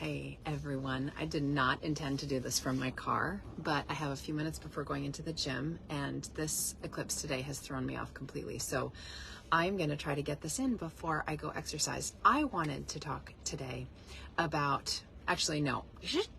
Hey everyone, I did not intend to do this from my car, but I have a few minutes before going into the gym and this eclipse today has thrown me off completely. So I'm going to try to get this in before I go exercise. I wanted to talk today about, actually no,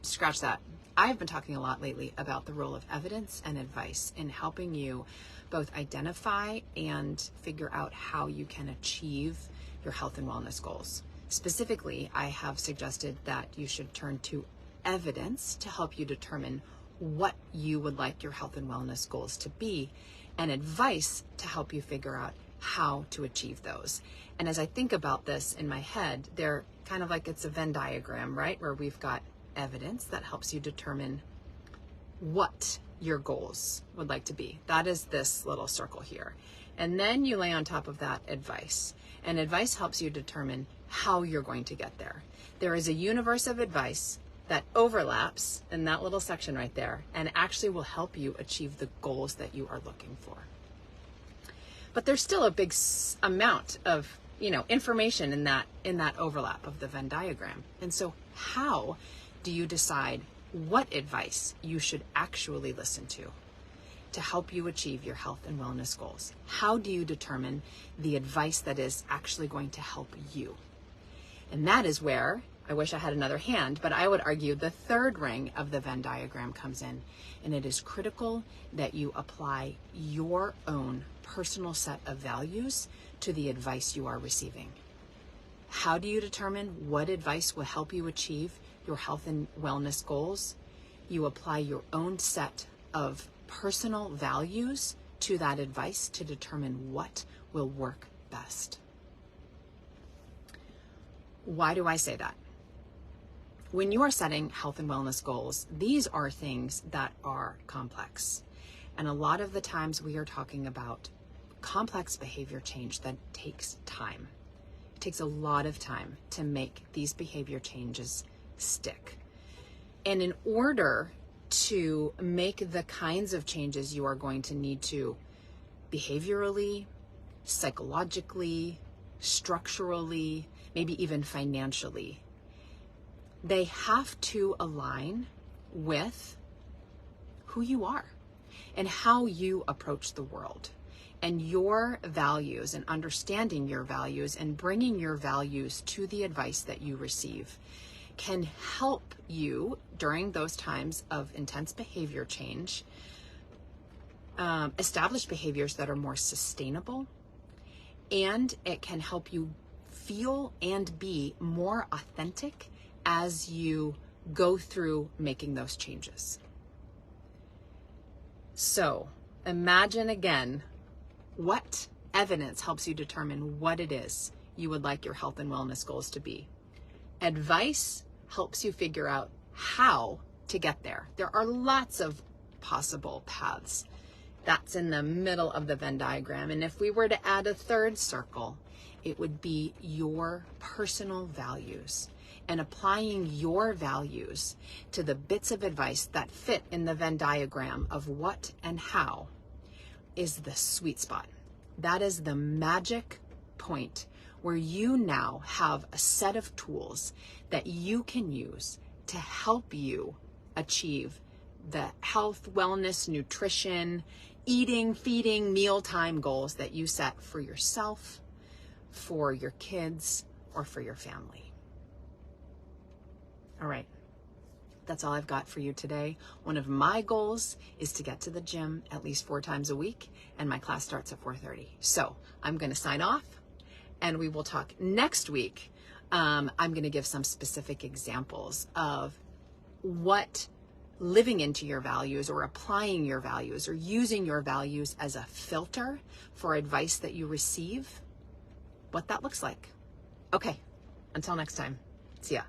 scratch that. I've been talking a lot lately about the role of evidence and advice in helping you both identify and figure out how you can achieve your health and wellness goals. Specifically, I have suggested that you should turn to evidence to help you determine what you would like your health and wellness goals to be, and advice to help you figure out how to achieve those. And as I think about this in my head, they're kind of like it's a Venn diagram, right? Where we've got evidence that helps you determine what your goals would like to be. That is this little circle here. And then you lay on top of that advice. And advice helps you determine how you're going to get there. There is a universe of advice that overlaps in that little section right there and actually will help you achieve the goals that you are looking for. But there's still a big amount of, information in that overlap of the Venn diagram. And so how do you decide what advice you should actually listen to help you achieve your health and wellness goals? How do you determine the advice that is actually going to help you? And that is where, I wish I had another hand, but I would argue the third ring of the Venn diagram comes in. And it is critical that you apply your own personal set of values to the advice you are receiving. How do you determine what advice will help you achieve your health and wellness goals? You apply your own set of personal values to that advice to determine what will work best. Why do I say that? When you are setting health and wellness goals, these are things that are complex. And a lot of the times we are talking about complex behavior change that takes time. It takes a lot of time to make these behavior changes stick. And in order to make the kinds of changes you are going to need to behaviorally, psychologically, structurally, maybe even financially, they have to align with who you are and how you approach the world, and your values, and understanding your values and bringing your values to the advice that you receive can help you during those times of intense behavior change, establish behaviors that are more sustainable, and it can help you feel and be more authentic as you go through making those changes. So imagine again what evidence helps you determine what it is you would like your health and wellness goals to be. Advice helps you figure out how to get there. There are lots of possible paths. That's in the middle of the Venn diagram. And if we were to add a third circle, it would be your personal values, and applying your values to the bits of advice that fit in the Venn diagram of what and how is the sweet spot. That is the magic point where you now have a set of tools that you can use to help you achieve the health, wellness, nutrition, eating, feeding, mealtime goals that you set for yourself, for your kids, or for your family. All right, that's all I've got for you today. One of my goals is to get to the gym at least 4 times a week, and my class starts at 4:30. So I'm going to sign off, and we will talk next week. I'm going to give some specific examples of what living into your values, or applying your values, or using your values as a filter for advice that you receive, what that looks like. Okay, until next time, see ya.